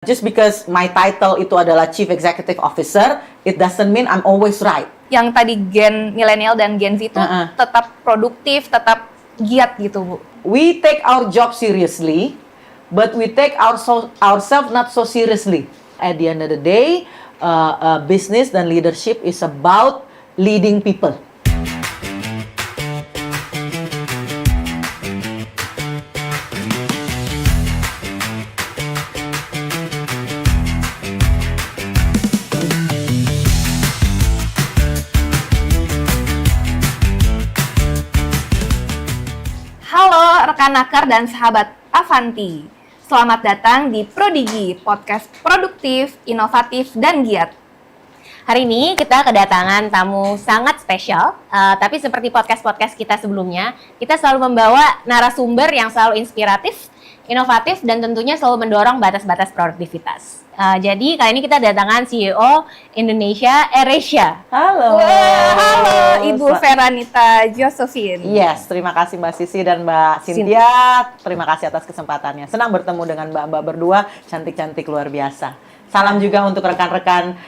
Just because my title itu adalah Chief Executive Officer, it doesn't mean I'm always right. Yang tadi gen milenial dan Gen Z itu tetap produktif, tetap giat gitu, Bu. We take our job seriously, but we take ourselves not so seriously. At the end of the day, business dan leadership is about leading people. Halo rekan Naker dan sahabat Avanti. Selamat datang di Prodigi, podcast produktif, inovatif, dan giat. Hari ini kita kedatangan tamu sangat spesial, tapi seperti podcast-podcast kita sebelumnya, kita selalu membawa narasumber yang selalu inspiratif, inovatif, dan tentunya selalu mendorong batas-batas produktivitas. Jadi kali ini kita kedatangan CEO Indonesia AirAsia. Halo. Halo Ibu Feranita Josephine. Yes, terima kasih Mbak Sisi dan Mbak Cynthia. Terima kasih atas kesempatannya. Senang bertemu dengan Mbak-mbak berdua, cantik-cantik luar biasa. Salam juga untuk rekan-rekan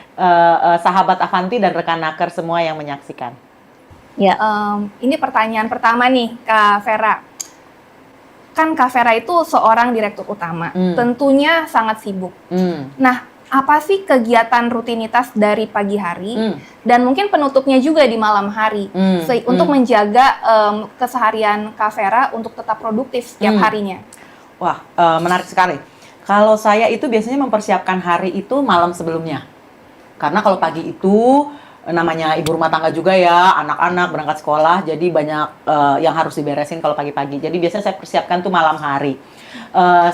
sahabat Avanti dan rekan Naker semua yang menyaksikan. Ya, ini pertanyaan pertama nih, Kak Vera. Kan Kak Vera itu seorang direktur utama, tentunya sangat sibuk. Nah, apa sih kegiatan rutinitas dari pagi hari dan mungkin penutupnya juga di malam hari untuk menjaga keseharian Kak Vera untuk tetap produktif setiap harinya? Wah, menarik sekali. Kalau saya itu biasanya mempersiapkan hari itu malam sebelumnya. Karena kalau pagi itu namanya ibu rumah tangga juga ya, anak-anak berangkat sekolah, jadi banyak yang harus diberesin kalau pagi-pagi. Jadi biasanya saya persiapkan tuh malam hari.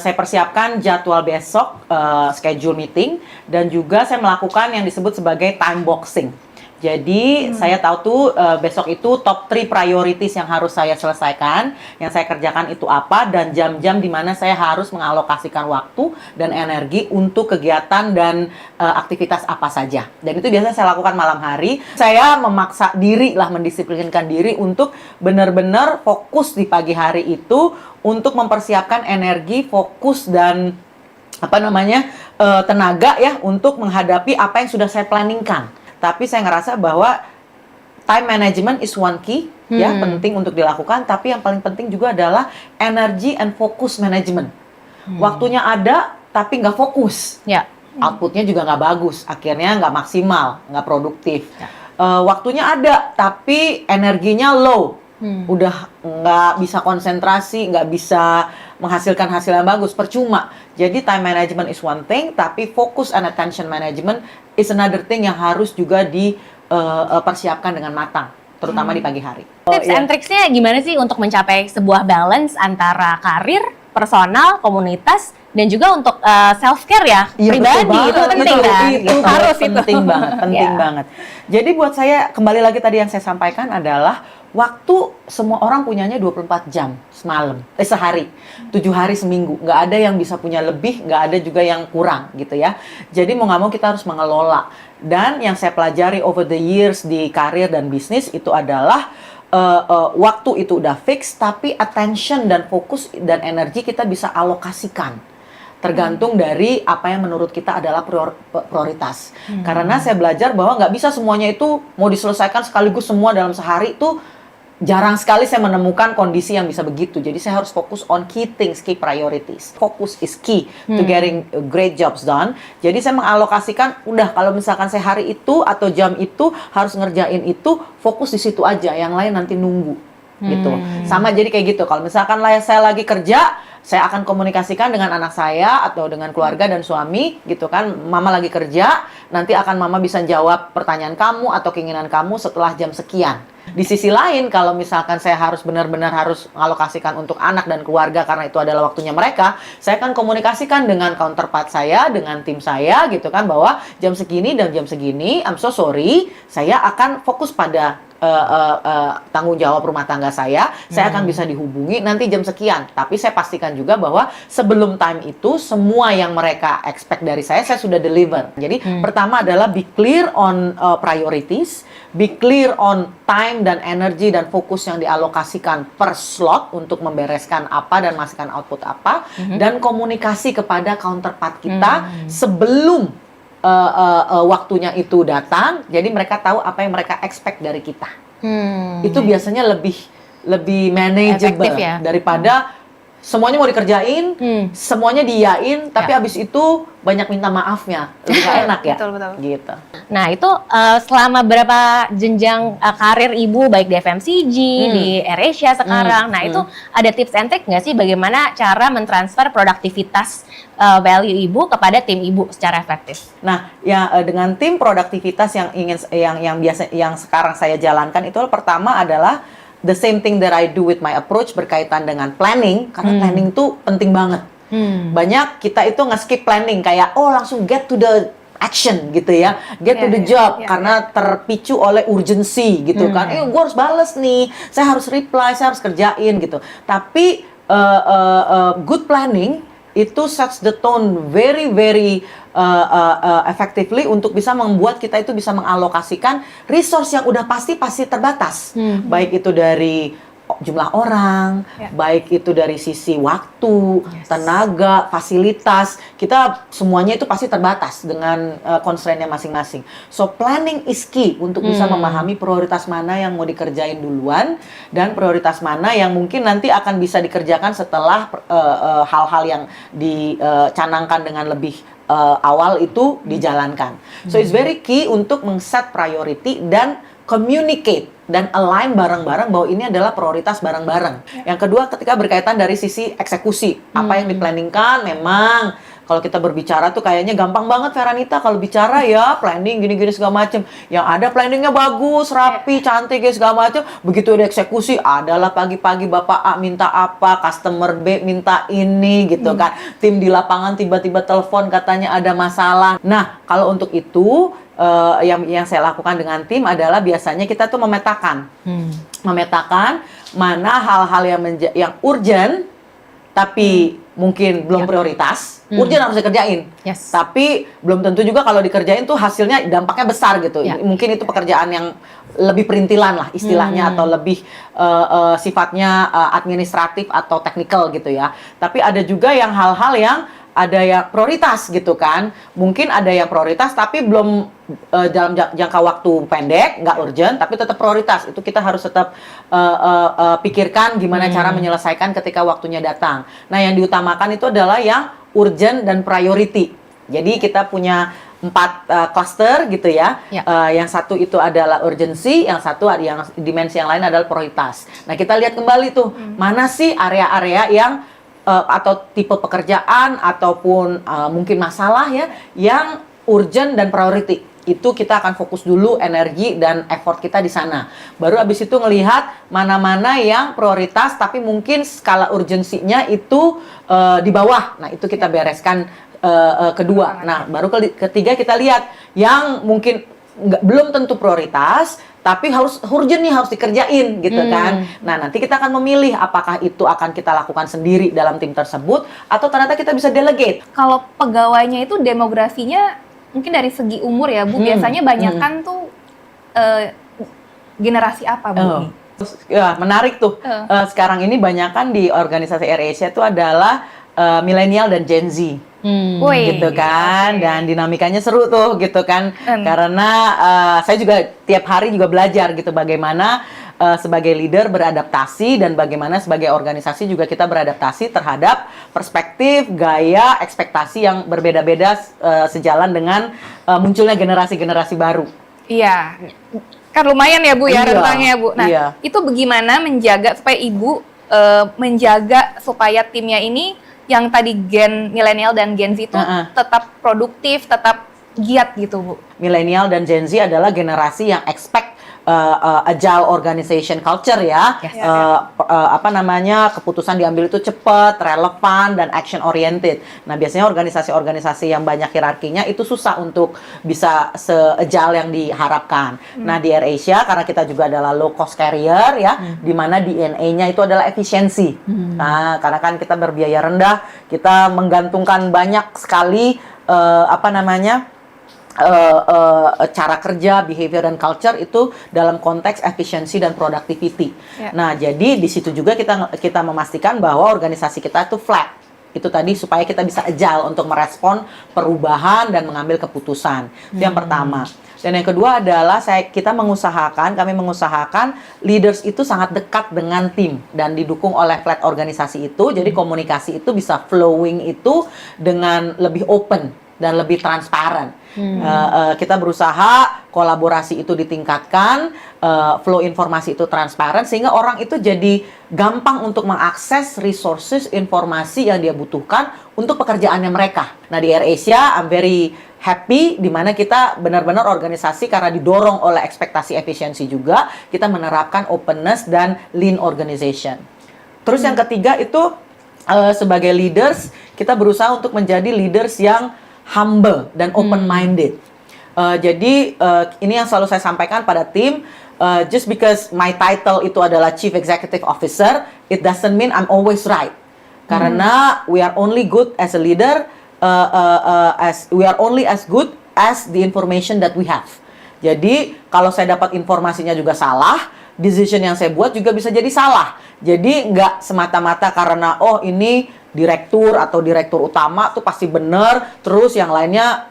Saya persiapkan jadwal besok, schedule meeting, dan juga saya melakukan yang disebut sebagai time boxing. Jadi saya tahu tuh besok itu top 3 priorities yang harus saya selesaikan, yang saya kerjakan itu apa, dan jam-jam di mana saya harus mengalokasikan waktu dan energi untuk kegiatan dan aktivitas apa saja. Dan itu biasanya saya lakukan malam hari. Saya memaksa diri lah, mendisiplinkan diri untuk benar-benar fokus di pagi hari itu untuk mempersiapkan energi, fokus, dan tenaga ya untuk menghadapi apa yang sudah saya planningkan. Tapi saya ngerasa bahwa time management is one key, ya, penting untuk dilakukan. Tapi yang paling penting juga adalah energy and focus management. Waktunya ada, tapi nggak fokus. Ya. Outputnya juga nggak bagus. Akhirnya nggak maksimal, nggak produktif. Ya. Waktunya ada, tapi energinya low. Udah nggak bisa konsentrasi, nggak bisa menghasilkan hasil yang bagus, percuma. Jadi time management is one thing, tapi focus and attention management is another thing yang harus juga dipersiapkan dengan matang, terutama di pagi hari. Tips and tricksnya gimana sih untuk mencapai sebuah balance antara karir, personal, komunitas, dan juga untuk self-care ya, pribadi, itu penting kan? Harus penting banget. Jadi buat saya, kembali lagi tadi yang saya sampaikan adalah waktu semua orang punyanya 24 jam sehari, 7 hari seminggu. Nggak ada yang bisa punya lebih, nggak ada juga yang kurang gitu ya. Jadi mau nggak mau kita harus mengelola. Dan yang saya pelajari over the years di karir dan bisnis itu adalah waktu itu udah fix, tapi attention dan fokus dan energi kita bisa alokasikan. Tergantung dari apa yang menurut kita adalah prioritas. Karena saya belajar bahwa nggak bisa semuanya itu mau diselesaikan sekaligus semua dalam sehari itu. Jarang sekali saya menemukan kondisi yang bisa begitu. Jadi saya harus fokus on key things, key priorities. Focus is key to getting great jobs done. Jadi saya mengalokasikan, udah kalau misalkan saya hari itu atau jam itu harus ngerjain itu, fokus di situ aja. Yang lain nanti nunggu. Gitu. Sama jadi kayak gitu. Kalau misalkan saya lagi kerja, saya akan komunikasikan dengan anak saya atau dengan keluarga dan suami gitu kan. Mama lagi kerja, nanti akan mama bisa jawab pertanyaan kamu atau keinginan kamu setelah jam sekian. Di sisi lain, kalau misalkan saya harus benar-benar harus mengalokasikan untuk anak dan keluarga karena itu adalah waktunya mereka, saya akan komunikasikan dengan counterpart saya, dengan tim saya gitu kan, bahwa jam segini dan jam segini, I'm so sorry, saya akan fokus pada tanggung jawab rumah tangga saya akan bisa dihubungi nanti jam sekian. Tapi saya pastikan juga bahwa sebelum time itu semua yang mereka expect dari saya sudah deliver. Jadi pertama adalah be clear on priorities, be clear on time dan energi dan fokus yang dialokasikan per slot untuk membereskan apa dan menghasilkan output apa, dan komunikasi kepada counterpart kita sebelum waktunya itu datang, jadi mereka tahu apa yang mereka expect dari kita. Itu biasanya lebih manageable efektif ya? Daripada semuanya mau dikerjain, semuanya diiyain, tapi abis itu banyak minta maafnya, lebih gak enak ya. Betul. Gitu. Nah itu selama berapa jenjang karir ibu baik di FMCG, di AirAsia sekarang, nah itu ada tips and trick nggak sih bagaimana cara mentransfer produktivitas value ibu kepada tim ibu secara efektif? Nah, ya dengan tim produktivitas yang sekarang saya jalankan itu pertama adalah the same thing that I do with my approach berkaitan dengan planning, karena planning tuh penting banget. Banyak kita itu nge-skip planning, kayak langsung get to the action gitu ya, get to the job, karena terpicu oleh urgency gitu kan. Gue harus bales nih, saya harus reply, saya harus kerjain gitu. Tapi good planning itu sets the tone very effectively untuk bisa membuat kita itu bisa mengalokasikan resource yang udah pasti terbatas, baik itu dari jumlah orang, baik itu dari sisi waktu, tenaga, fasilitas, kita semuanya itu pasti terbatas dengan constraint-nya masing-masing. So planning is key untuk bisa memahami prioritas mana yang mau dikerjain duluan dan prioritas mana yang mungkin nanti akan bisa dikerjakan setelah hal-hal yang dicanangkan dengan lebih awal itu dijalankan. So it's very key untuk men-set priority dan communicate dan align bareng-bareng bahwa ini adalah prioritas bareng-bareng. Yang kedua, ketika berkaitan dari sisi eksekusi, apa yang diplanningkan memang kalau kita berbicara tuh kayaknya gampang banget Veranita kalau bicara ya planning gini-gini segala macem. Yang ada planningnya bagus, rapi, cantik ya segala macem. Begitu ada eksekusi, adalah pagi-pagi Bapak A minta apa, customer B minta ini gitu kan. Tim di lapangan tiba-tiba telepon katanya ada masalah. Nah, kalau untuk itu yang saya lakukan dengan tim adalah biasanya kita tuh memetakan mana hal-hal yang urgent tapi mungkin belum prioritas, urgent harus dikerjain. Tapi belum tentu juga kalau dikerjain tuh hasilnya dampaknya besar gitu. Mungkin itu pekerjaan yang lebih perintilan lah istilahnya atau lebih sifatnya administratif atau teknikal gitu ya. Tapi ada juga yang hal-hal yang ada yang prioritas gitu kan. Mungkin ada yang prioritas tapi belum dalam jangka waktu pendek, nggak urgent, tapi tetap prioritas. Itu kita harus tetap pikirkan gimana cara menyelesaikan ketika waktunya datang. Nah, yang diutamakan itu adalah yang urgent dan priority. Jadi kita punya 4 cluster gitu ya. Yang satu itu adalah urgency, yang satu ada yang dimensi yang lain adalah prioritas. Nah, kita lihat kembali tuh, mana sih area-area yang atau tipe pekerjaan ataupun mungkin masalah ya yang urgent dan priority. Itu kita akan fokus dulu energi dan effort kita di sana. Baru abis itu ngelihat mana-mana yang prioritas tapi mungkin skala urgensinya itu di bawah. Nah, itu kita bereskan kedua. Nah, baru ketiga kita lihat yang mungkin belum tentu prioritas tapi harus urgent nih, harus dikerjain gitu kan. Nah, nanti kita akan memilih apakah itu akan kita lakukan sendiri dalam tim tersebut atau ternyata kita bisa delegate. Kalau pegawainya itu demografinya mungkin dari segi umur ya Bu, biasanya banyakan tuh generasi apa Bu? Ya, menarik tuh. Sekarang ini banyakan di organisasi AirAsia itu adalah milenial dan Gen Z. Gitu kan, dan dinamikanya seru tuh gitu kan, karena saya juga tiap hari juga belajar gitu bagaimana sebagai leader beradaptasi dan bagaimana sebagai organisasi juga kita beradaptasi terhadap perspektif, gaya, ekspektasi yang berbeda-beda sejalan dengan munculnya generasi-generasi baru. Iya, kan lumayan ya Bu ya rentangnya Bu. Nah, itu bagaimana menjaga supaya Ibu menjaga supaya timnya ini yang tadi gen milenial dan Gen Z itu tetap produktif, tetap giat gitu Bu. Milenial dan Gen Z adalah generasi yang expect agile organization culture ya. Yes. Keputusan diambil itu cepat, relevan, dan action oriented. Nah, biasanya organisasi-organisasi yang banyak hierarkinya itu susah untuk bisa se-agile yang diharapkan. Nah, di AirAsia karena kita juga adalah low cost carrier ya, di mana DNA-nya itu adalah efisiensi. Nah, karena kan kita berbiaya rendah, kita menggantungkan banyak sekali cara kerja, behavior dan culture itu dalam konteks efisiensi dan productivity. Nah, jadi di situ juga kita memastikan bahwa organisasi kita itu flat. Itu tadi supaya kita bisa agile untuk merespon perubahan dan mengambil keputusan. Itu yang pertama. Dan yang kedua adalah kami mengusahakan leaders itu sangat dekat dengan tim dan didukung oleh flat organisasi itu. Jadi komunikasi itu bisa flowing itu dengan lebih open dan lebih transparan. Kita berusaha kolaborasi itu ditingkatkan, flow informasi itu transparan, sehingga orang itu jadi gampang untuk mengakses resources informasi yang dia butuhkan untuk pekerjaannya mereka. Nah, di AirAsia, I'm very happy di mana kita benar-benar organisasi karena didorong oleh ekspektasi efisiensi juga, kita menerapkan openness dan lean organization. Terus yang ketiga itu sebagai leaders, kita berusaha untuk menjadi leaders yang humble dan open-minded. Jadi ini yang selalu saya sampaikan pada tim, just because my title itu adalah Chief Executive Officer, it doesn't mean I'm always right. Karena we are only good as a leader, we are only as good as the information that we have. Jadi kalau saya dapat informasinya juga salah, decision yang saya buat juga bisa jadi salah. Jadi nggak semata-mata karena ini direktur atau direktur utama tuh pasti benar, terus yang lainnya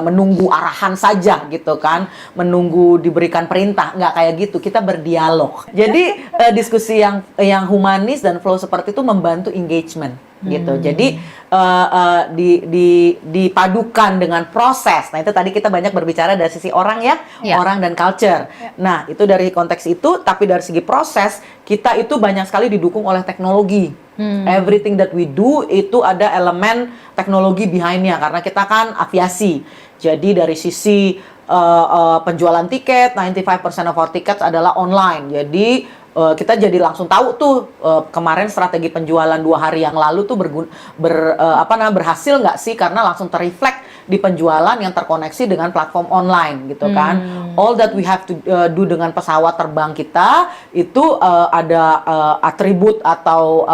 menunggu arahan saja gitu kan, menunggu diberikan perintah. Nggak kayak gitu, kita berdialog. Jadi diskusi yang humanis dan flow seperti itu membantu engagement gitu. Jadi dipadukan dengan proses. Nah, itu tadi kita banyak berbicara dari sisi orang ya, orang dan culture. Nah, itu dari konteks itu, tapi dari segi proses kita itu banyak sekali didukung oleh teknologi. Everything that we do itu ada elemen teknologi behind-nya karena kita kan aviasi. Jadi dari sisi penjualan tiket, 95% of our tickets adalah online. Jadi kita jadi langsung tahu tuh kemarin strategi penjualan 2 hari yang lalu tuh berhasil nggak sih, karena langsung terreflect di penjualan yang terkoneksi dengan platform online gitu kan. All that we have to do dengan pesawat terbang kita itu ada atribut atau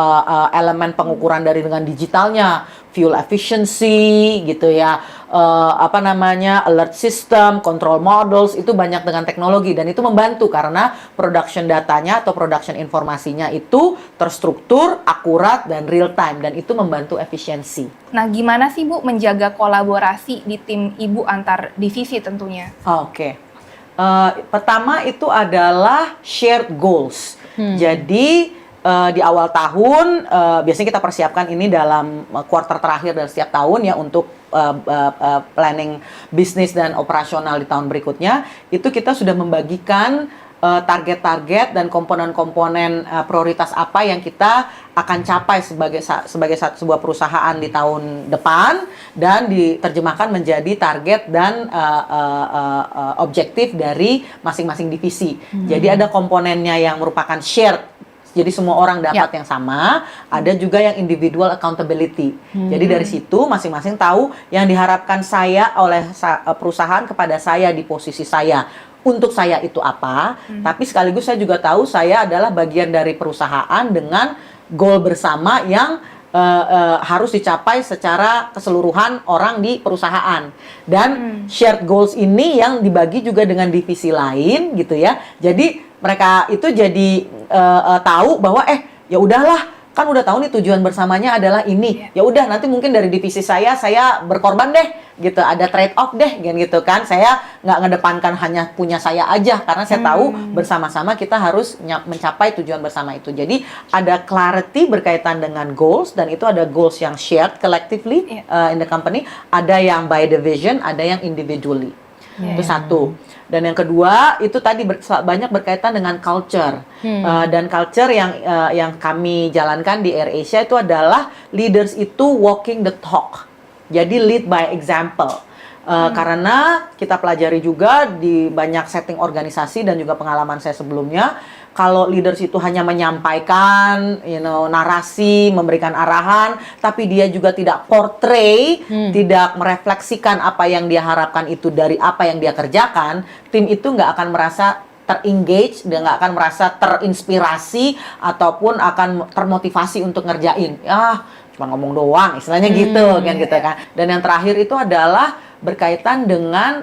elemen pengukuran dengan digitalnya, fuel efficiency gitu ya, alert system, control models, itu banyak dengan teknologi dan itu membantu karena production datanya atau production informasinya itu terstruktur, akurat dan real time, dan itu membantu efisiensi. Nah, gimana sih Bu menjaga kolaborasi di tim Ibu antar divisi tentunya? Oke. Pertama itu adalah shared goals. Jadi di awal tahun biasanya kita persiapkan ini dalam kuartal terakhir dari setiap tahun ya untuk planning bisnis dan operasional di tahun berikutnya. Itu kita sudah membagikan target-target dan komponen-komponen prioritas apa yang kita akan capai sebagai sebuah perusahaan di tahun depan dan diterjemahkan menjadi target dan objektif dari masing-masing divisi. Jadi ada komponennya yang merupakan shared, jadi semua orang dapat yang sama. Ada juga yang individual accountability. Jadi dari situ masing-masing tahu yang diharapkan saya oleh perusahaan kepada saya di posisi saya. Untuk saya itu apa, tapi sekaligus saya juga tahu saya adalah bagian dari perusahaan dengan goal bersama yang harus dicapai secara keseluruhan orang di perusahaan. Dan shared goals ini yang dibagi juga dengan divisi lain gitu ya. Jadi mereka itu jadi tahu bahwa ya udahlah, kan udah tahu nih tujuan bersamanya adalah ini. Ya udah, nanti mungkin dari divisi saya berkorban deh gitu, ada trade off deh gitu kan. Saya nggak ngedepankan hanya punya saya aja karena saya tahu bersama-sama kita harus mencapai tujuan bersama itu. Jadi ada clarity berkaitan dengan goals, dan itu ada goals yang shared collectively in the company, ada yang by division, ada yang individually. Itu satu. Dan yang kedua itu tadi banyak berkaitan dengan culture. Dan culture yang kami jalankan di AirAsia itu adalah leaders itu walking the talk. Jadi lead by example. Karena kita pelajari juga di banyak setting organisasi dan juga pengalaman saya sebelumnya, kalau leaders itu hanya menyampaikan, narasi, memberikan arahan, tapi dia juga tidak portray, tidak merefleksikan apa yang dia harapkan itu dari apa yang dia kerjakan, tim itu nggak akan merasa ter-engage, dia nggak akan merasa terinspirasi ataupun akan termotivasi untuk ngerjain. Cuma ngomong doang, istilahnya gitu kan. Dan yang terakhir itu adalah berkaitan dengan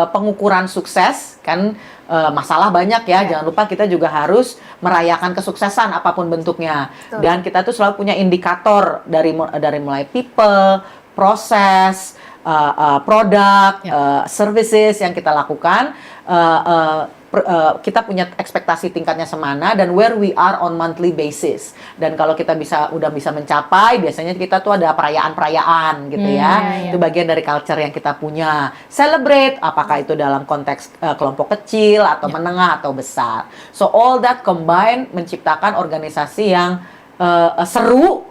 pengukuran sukses kan. Masalah banyak ya, jangan lupa kita juga harus merayakan kesuksesan apapun bentuknya. Betul. Dan kita tuh selalu punya indikator dari mulai people, proses, produk, services yang kita lakukan. Kita punya ekspektasi tingkatnya semana dan where we are on monthly basis. Dan kalau kita udah bisa mencapai, biasanya kita tuh ada perayaan-perayaan gitu ya. Itu bagian dari culture yang kita punya. Celebrate, apakah itu dalam konteks kelompok kecil atau menengah atau besar. So all that combine menciptakan organisasi yang seru,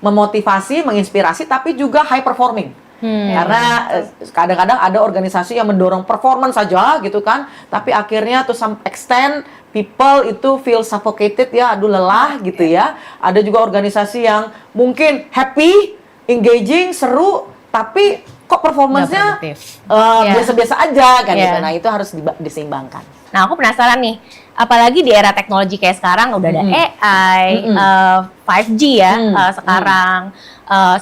memotivasi, menginspirasi, tapi juga high performing. Karena kadang-kadang ada organisasi yang mendorong performance saja gitu kan, tapi akhirnya to some extent people itu feel suffocated ya, aduh lelah gitu ya. Ada juga organisasi yang mungkin happy, engaging, seru, tapi kok performance-nya biasa-biasa aja kan gitu. Nah itu harus diseimbangkan. Nah aku penasaran nih, apalagi di era teknologi kayak sekarang udah ada AI, 5G ya sekarang.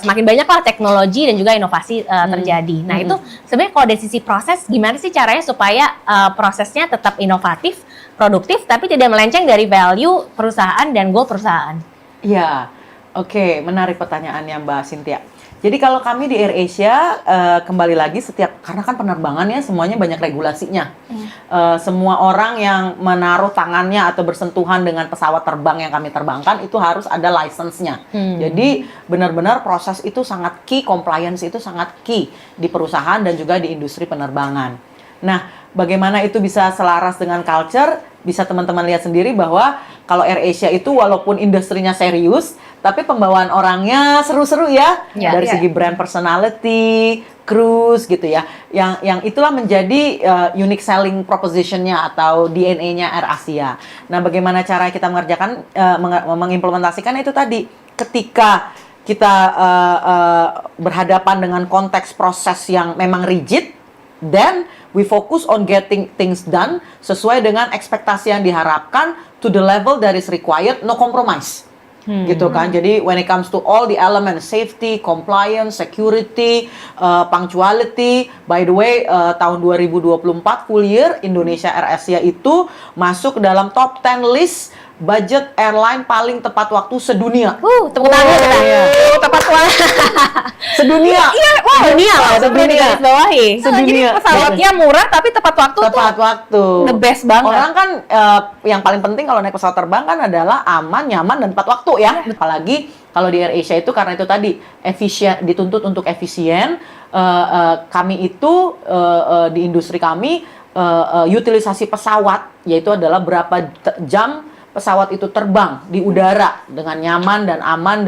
Semakin banyak lah teknologi dan juga inovasi terjadi. Nah itu sebenarnya kalau dari sisi proses, gimana sih caranya supaya prosesnya tetap inovatif, produktif, tapi tidak melenceng dari value perusahaan dan goal perusahaan? Iya, oke, menarik pertanyaannya Mbak Cynthia. Jadi kalau kami di AirAsia, kembali lagi karena kan penerbangan ya semuanya banyak regulasinya. Semua orang yang menaruh tangannya atau bersentuhan dengan pesawat terbang yang kami terbangkan itu harus ada license-nya. Jadi benar-benar proses itu sangat key, compliance itu sangat key di perusahaan dan juga di industri penerbangan. Nah, bagaimana itu bisa selaras dengan culture? Bisa teman-teman lihat sendiri bahwa kalau AirAsia itu walaupun industrinya serius, tapi pembawaan orangnya seru-seru ya. Dari segi brand personality, cruise gitu ya. Yang itulah menjadi unique selling proposition-nya atau DNA-nya AirAsia. Nah, bagaimana cara kita mengerjakan, mengimplementasikan itu tadi. Ketika kita berhadapan dengan konteks proses yang memang rigid, then we focus on getting things done sesuai dengan ekspektasi yang diharapkan to the level that is required, no compromise. Gitu kan. Jadi when it comes to all the elements, safety, compliance, security, punctuality, by the way, tahun 2024 full year Indonesia AirAsia itu masuk dalam top 10 list budget airline paling tepat waktu sedunia. Tepuk tangan kita. Tepat waktu. Sedunia. Sedunia loh, sedunia. Jadi pesawatnya murah tapi tepat waktu. Tepat waktu. The best banget. Orang kan yang paling penting kalau naik pesawat terbang kan adalah aman, nyaman dan tepat waktu ya. Apalagi kalau di AirAsia itu karena itu tadi efisien, dituntut untuk efisien. Kami itu di industri kami utilisasi pesawat yaitu adalah berapa jam pesawat itu terbang di udara dengan nyaman dan aman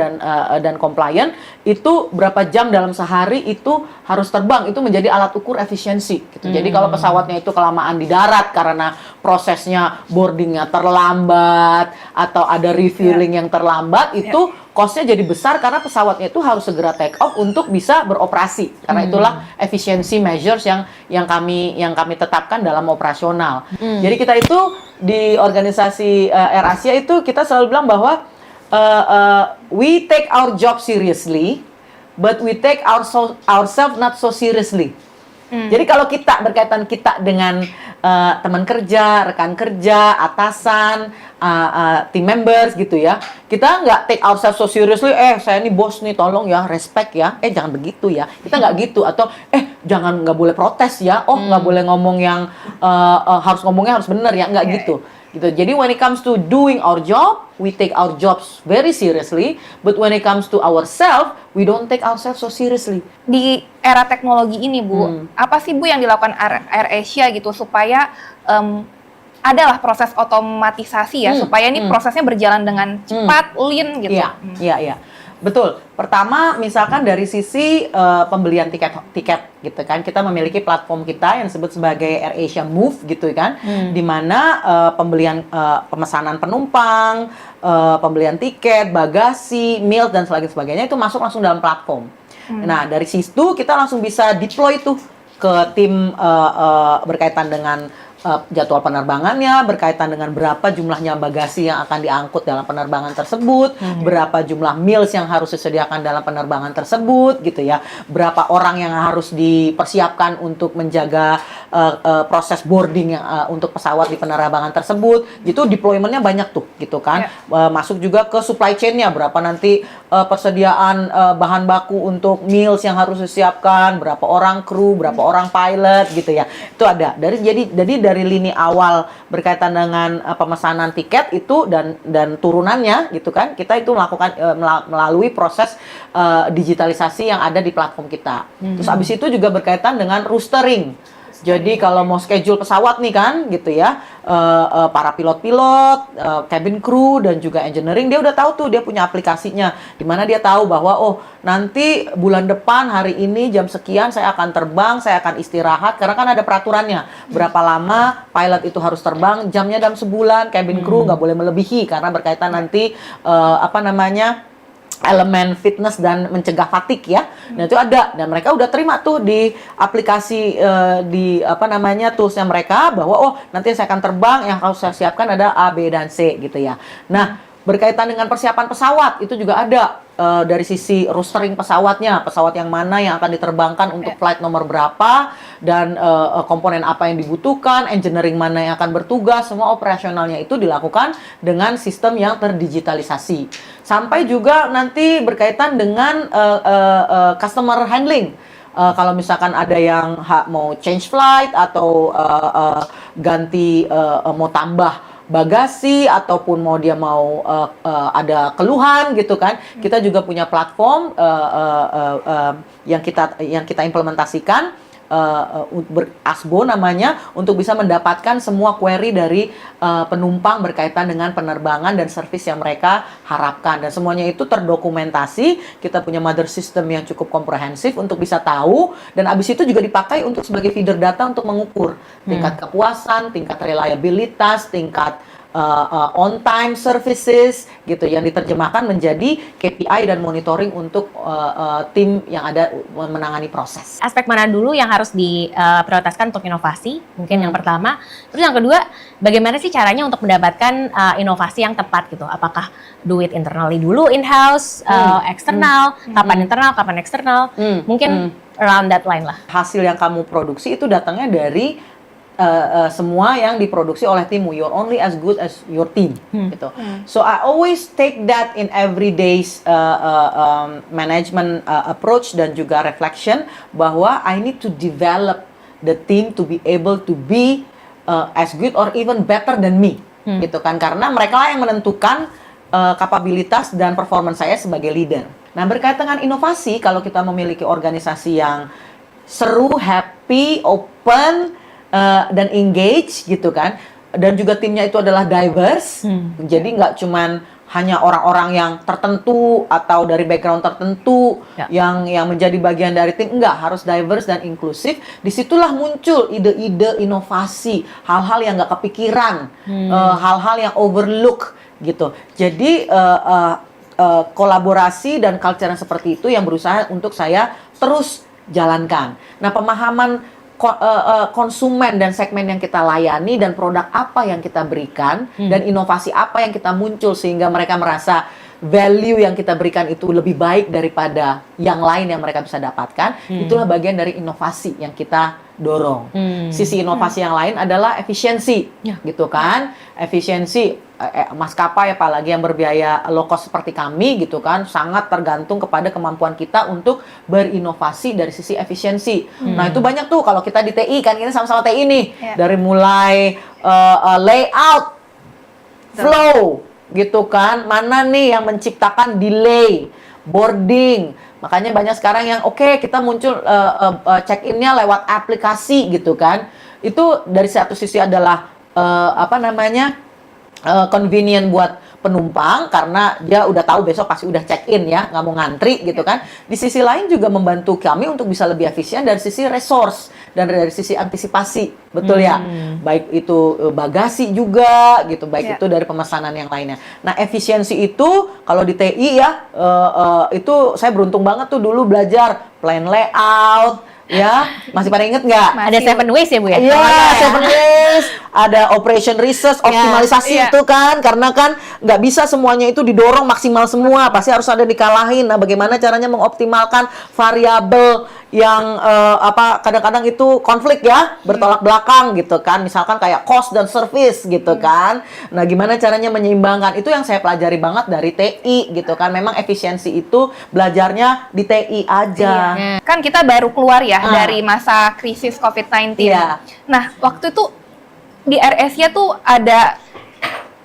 dan compliant, itu berapa jam dalam sehari itu harus terbang, itu menjadi alat ukur efisiensi gitu. Jadi kalau pesawatnya itu kelamaan di darat karena prosesnya boardingnya terlambat atau ada refueling yang terlambat, itu cost-nya jadi besar karena pesawatnya itu harus segera take off untuk bisa beroperasi. Karena itulah efficiency measures yang kami tetapkan dalam operasional. Jadi kita itu di organisasi AirAsia itu kita selalu bilang bahwa we take our job seriously, but we take ourselves not so seriously. Jadi kalau kita berkaitan dengan teman kerja, rekan kerja, atasan, team members gitu ya, kita nggak take ourselves so seriously. Saya ini bos nih, tolong ya, respect ya. Jangan begitu ya. Kita nggak gitu. Atau nggak boleh protes ya. Nggak boleh ngomong yang harus ngomongnya harus benar ya. Nggak gitu. Jadi when it comes to doing our job, we take our jobs very seriously, but when it comes to ourselves, we don't take ourselves so seriously. Di era teknologi ini, Bu, apa sih Bu yang dilakukan AirAsia gitu supaya adalah proses otomatisasi ya, supaya ini prosesnya berjalan dengan cepat, lean gitu. Iya. Betul. Pertama, misalkan dari sisi pembelian tiket gitu kan, kita memiliki platform kita yang disebut sebagai AirAsia Move gitu kan, di mana pembelian pemesanan penumpang, pembelian tiket, bagasi, meals dan sebagainya itu masuk langsung dalam platform. Nah, dari situ kita langsung bisa deploy tuh ke tim berkaitan dengan jadwal penerbangannya, berkaitan dengan berapa jumlahnya bagasi yang akan diangkut dalam penerbangan tersebut, berapa jumlah meals yang harus disediakan dalam penerbangan tersebut, gitu ya, berapa orang yang harus dipersiapkan untuk menjaga proses boarding yang untuk pesawat di penerbangan tersebut, gitu deploymentnya banyak tuh, gitu kan. Masuk juga ke supply chain-nya, berapa nanti persediaan bahan baku untuk meals yang harus disiapkan, berapa orang kru, berapa orang pilot, gitu ya, itu ada. Jadi dari lini awal berkaitan dengan pemesanan tiket itu dan turunannya gitu kan, kita itu melakukan melalui proses digitalisasi yang ada di platform kita. Terus abis itu juga berkaitan dengan roostering. Jadi kalau mau schedule pesawat nih kan gitu ya, para pilot-pilot, cabin crew dan juga engineering, dia udah tahu tuh, dia punya aplikasinya di mana dia tahu bahwa oh nanti bulan depan hari ini jam sekian saya akan terbang, saya akan istirahat, karena kan ada peraturannya berapa lama pilot itu harus terbang, jamnya dalam sebulan, cabin crew nggak boleh melebihi karena berkaitan nanti elemen fitness dan mencegah fatigue ya. Nah itu ada dan mereka udah terima tuh di aplikasi di toolsnya mereka bahwa oh nanti saya akan terbang, yang harus saya siapkan ada A, B dan C gitu ya. Nah berkaitan dengan persiapan pesawat itu juga ada dari sisi roostering pesawatnya, pesawat yang mana yang akan diterbangkan untuk flight nomor berapa dan komponen apa yang dibutuhkan, engineering mana yang akan bertugas, semua operasionalnya itu dilakukan dengan sistem yang terdigitalisasi. Sampai juga nanti berkaitan dengan customer handling. Kalau misalkan ada yang mau change flight atau ganti mau tambah bagasi ataupun dia mau ada keluhan gitu kan, kita juga punya platform yang kita implementasikan Asbo namanya, untuk bisa mendapatkan semua query dari penumpang berkaitan dengan penerbangan dan servis yang mereka harapkan, dan semuanya itu terdokumentasi. Kita punya mother system yang cukup komprehensif untuk bisa tahu, dan abis itu juga dipakai untuk sebagai feeder data untuk mengukur tingkat kepuasan, tingkat reliabilitas, tingkat on time services gitu, yang diterjemahkan menjadi KPI dan monitoring untuk tim yang ada menangani proses. Aspek mana dulu yang harus diprioritaskan untuk inovasi? Mungkin yang pertama. Terus yang kedua, bagaimana sih caranya untuk mendapatkan inovasi yang tepat gitu? Apakah do it internally dulu, in-house, eksternal, kapan internal, kapan eksternal? Mungkin around that line lah. Hasil yang kamu produksi itu datangnya dari semua yang diproduksi oleh timmu. You're only as good as your team gitu. So I always take that in everyday's management approach dan juga reflection, bahwa I need to develop the team to be able to be as good or even better than me gitu kan, karena mereka lah yang menentukan kapabilitas dan performance saya sebagai leader. Nah, berkaitan dengan inovasi, kalau kita memiliki organisasi yang seru, happy, open, dan engage gitu kan, dan juga timnya itu adalah diverse, jadi nggak cuman hanya orang-orang yang tertentu atau dari background tertentu yang menjadi bagian dari tim, enggak, harus diverse dan inklusif. Disitulah muncul ide-ide inovasi, hal-hal yang nggak kepikiran, hal-hal yang overlook gitu. Jadi kolaborasi dan culture yang seperti itu yang berusaha untuk saya terus jalankan. Nah, pemahaman konsumen dan segmen yang kita layani dan produk apa yang kita berikan dan inovasi apa yang kita muncul sehingga mereka merasa value yang kita berikan itu lebih baik daripada yang lain yang mereka bisa dapatkan, itulah bagian dari inovasi yang kita dorong. Sisi inovasi yang lain adalah efisiensi, gitu kan? Efisiensi maskapai apalagi yang berbiaya low cost seperti kami gitu kan, sangat tergantung kepada kemampuan kita untuk berinovasi dari sisi efisiensi. Nah, itu banyak tuh kalau kita di TI kan, ini sama-sama TI nih, dari mulai layout, flow gitu kan, mana nih yang menciptakan delay, boarding. Makanya banyak sekarang yang kita muncul check-in-nya lewat aplikasi gitu kan. Itu dari satu sisi adalah convenient buat penumpang karena dia udah tahu besok pasti udah check in ya, nggak mau ngantri gitu kan. Di sisi lain juga membantu kami untuk bisa lebih efisien dari sisi resource dan dari sisi antisipasi, betul ya. Baik itu bagasi juga gitu, baik itu dari pemesanan yang lainnya. Nah efisiensi itu kalau di TI ya itu saya beruntung banget tuh dulu belajar plan layout. Ya, masih pada inget nggak? Ada 7 ways ya Bu ya? Iya, 7 ways. Ada operation research, optimalisasi itu kan, karena kan nggak bisa semuanya itu didorong maksimal semua, pasti harus ada dikalahin. Nah, bagaimana caranya mengoptimalkan variabel yang kadang-kadang itu konflik ya, bertolak belakang gitu kan, misalkan kayak cost dan service gitu kan. Nah, gimana caranya menyeimbangkan? Itu yang saya pelajari banget dari TI gitu kan. Memang efisiensi itu belajarnya di TI aja. Kan kita baru keluar ya dari masa krisis COVID-19. Nah, waktu itu di AirAsia tuh ada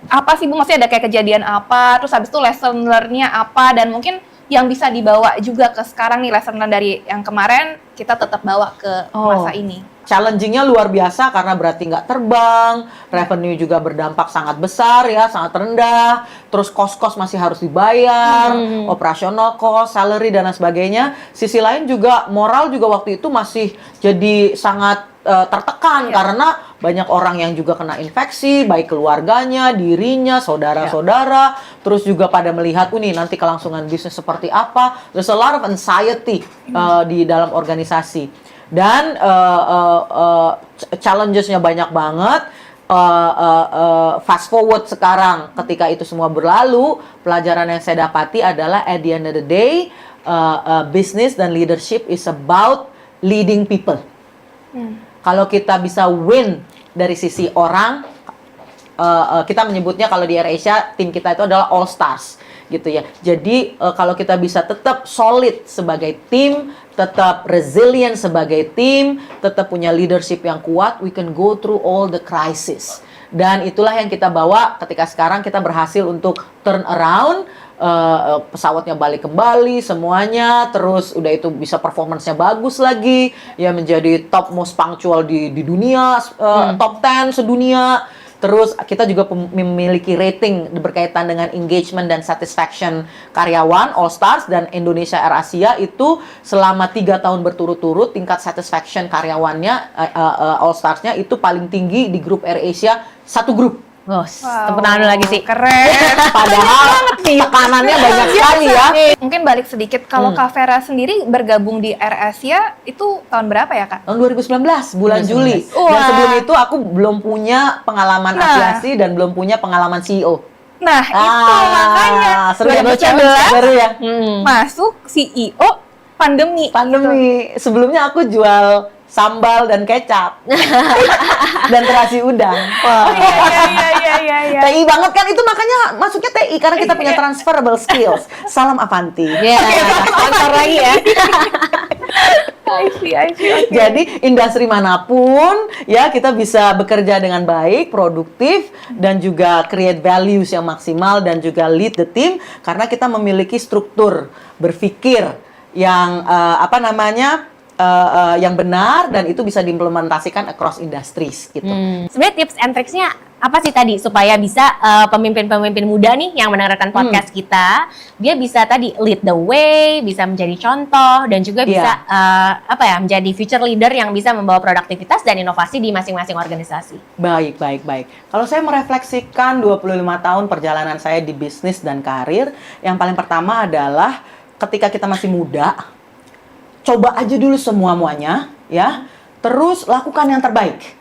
apa sih Bu? Maksudnya ada kayak kejadian apa? Terus habis itu lesson learn-nya apa? Dan mungkin yang bisa dibawa juga ke sekarang nih, lesson learn dari yang kemarin kita tetap bawa ke masa ini. Challenging-nya luar biasa karena berarti nggak terbang, revenue juga berdampak sangat besar ya, sangat rendah, terus cost-cost masih harus dibayar, operational cost, salary dan lain sebagainya. Sisi lain juga moral juga waktu itu masih jadi sangat tertekan karena banyak orang yang juga kena infeksi, baik keluarganya, dirinya, saudara-saudara, terus juga pada melihat nih nanti kelangsungan bisnis seperti apa. There's a lot of anxiety di dalam organisasi. Dan challenges-nya banyak banget. Fast forward sekarang, ketika itu semua berlalu, pelajaran yang saya dapati adalah at the end of the day, business dan leadership is about leading people. Kalau kita bisa win dari sisi orang, kita menyebutnya kalau di AirAsia tim kita itu adalah all stars gitu ya. Jadi kalau kita bisa tetap solid sebagai tim, tetap resilient sebagai tim, tetap punya leadership yang kuat, we can go through all the crisis. Dan itulah yang kita bawa ketika sekarang kita berhasil untuk turn around, pesawatnya balik kembali semuanya, terus udah itu bisa performance-nya bagus lagi, ya menjadi top most punctual di dunia, top 10 sedunia. Terus kita juga memiliki rating berkaitan dengan engagement dan satisfaction karyawan All Stars, dan Indonesia AirAsia itu selama 3 tahun berturut-turut tingkat satisfaction karyawannya All Stars-nya itu paling tinggi di grup AirAsia, satu grup. Tepuk tangan dulu lagi sih. Keren. Padahal tekanannya banyak sekali ya. Mungkin balik sedikit, kalau Kak Vera sendiri bergabung di AirAsia itu tahun berapa ya Kak? Tahun 2019, bulan Juli. Dan sebelum itu aku belum punya pengalaman aviasi dan belum punya pengalaman CEO. Nah, itu makanya seru ya, 2019 seru ya. masuk CEO pandemi. Gitu. Sebelumnya aku jual sambal dan kecap dan terasi udang. Wah. Iya. TI banget kan itu, makanya masuknya TI karena kita punya transferable skills. Salam Avanti. Kantor lagi ya. I see. Jadi industri manapun ya kita bisa bekerja dengan baik, produktif, dan juga create values yang maksimal dan juga lead the team karena kita memiliki struktur berpikir yang yang benar dan itu bisa diimplementasikan across industries gitu. Sebenarnya tips and tricksnya apa sih tadi supaya bisa pemimpin-pemimpin muda nih yang mendengarkan podcast kita, dia bisa tadi lead the way, bisa menjadi contoh dan juga bisa menjadi future leader yang bisa membawa produktivitas dan inovasi di masing-masing organisasi. Baik. Kalau saya merefleksikan 25 tahun perjalanan saya di bisnis dan karir, yang paling pertama adalah ketika kita masih muda, coba aja dulu semua-muanya, ya. Terus lakukan yang terbaik.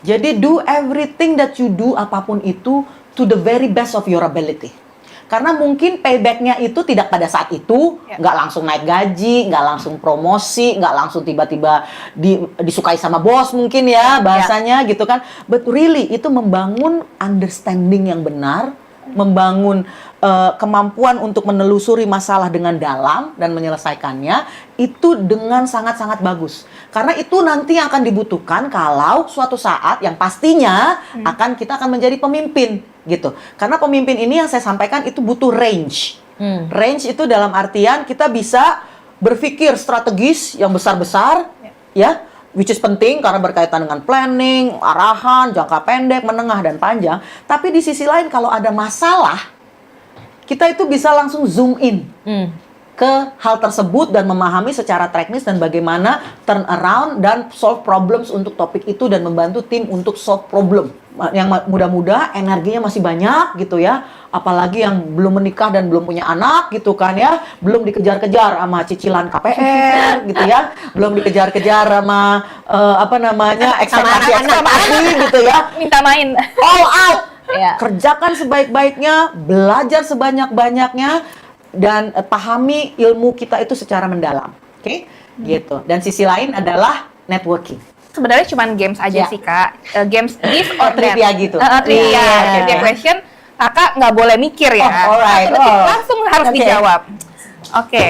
Jadi do everything that you do, apapun itu, to the very best of your ability. Karena mungkin payback-nya itu tidak pada saat itu, nggak langsung naik gaji, nggak langsung promosi, nggak langsung tiba-tiba disukai sama bos mungkin ya, bahasanya gitu kan. But really, itu membangun understanding yang benar, membangun kemampuan untuk menelusuri masalah dengan dalam dan menyelesaikannya itu dengan sangat-sangat bagus. Karena itu nanti yang akan dibutuhkan kalau suatu saat yang pastinya kita akan menjadi pemimpin gitu. Karena pemimpin ini yang saya sampaikan itu butuh range. Range itu dalam artian kita bisa berpikir strategis yang besar-besar ya. Which is penting karena berkaitan dengan planning, arahan, jangka pendek, menengah, dan panjang. Tapi di sisi lain kalau ada masalah, kita itu bisa langsung zoom in ke hal tersebut dan memahami secara teknis dan bagaimana turn around dan solve problems untuk topik itu dan membantu tim untuk solve problem. Yang muda-muda energinya masih banyak gitu ya, apalagi yang belum menikah dan belum punya anak gitu kan ya, belum dikejar-kejar sama cicilan KPR gitu ya, belum dikejar-kejar sama ekspektasi gitu ya, Minta main. all out. Ya. Kerjakan sebaik-baiknya, belajar sebanyak-banyaknya, dan pahami ilmu kita itu secara mendalam, oke? Gitu. Dan sisi lain adalah networking. Sebenarnya cuma games aja Ya. sih Kak. Games this or that. Trivia gitu. Trivia. Iya. Trivia question. Kakak nggak boleh mikir ya. Oh, alright. Langsung harus Oke. dijawab. Oke.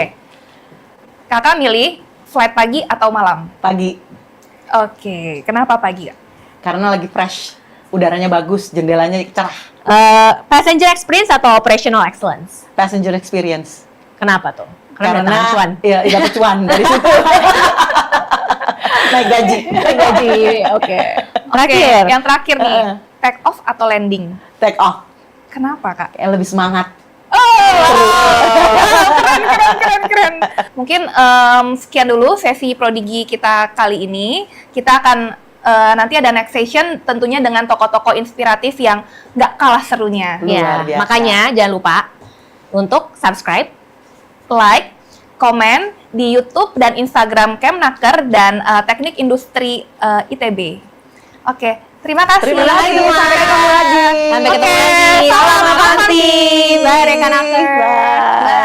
Kakak milih flight pagi atau malam? Pagi, Oke. Kenapa pagi Kak? karena lagi fresh, udaranya bagus, jendelanya cerah. Passenger experience atau operational excellence? Passenger experience. Kenapa tuh? Karena datang cuan. Iya, dapat cuan dari situ. Naik gaji. Oke. Oke, yang terakhir nih, Heeh. take off atau landing? Take off. Kenapa Kak? Kayak lebih semangat. Keren. Mungkin sekian dulu sesi Prodigi kita kali ini. Kita akan nanti ada next session tentunya dengan tokoh-tokoh inspiratif yang nggak kalah serunya. Luar Ya, biasa. makanya jangan lupa untuk subscribe. Like, komen di YouTube dan Instagram Kemnaker dan Teknik Industri ITB. Oke, terima kasih. Terima kasih. Sampai ketemu lagi. Sampai ketemu Oke, lagi. salam Salam Aktif. Aktif. Bye Rekanaker. Bye.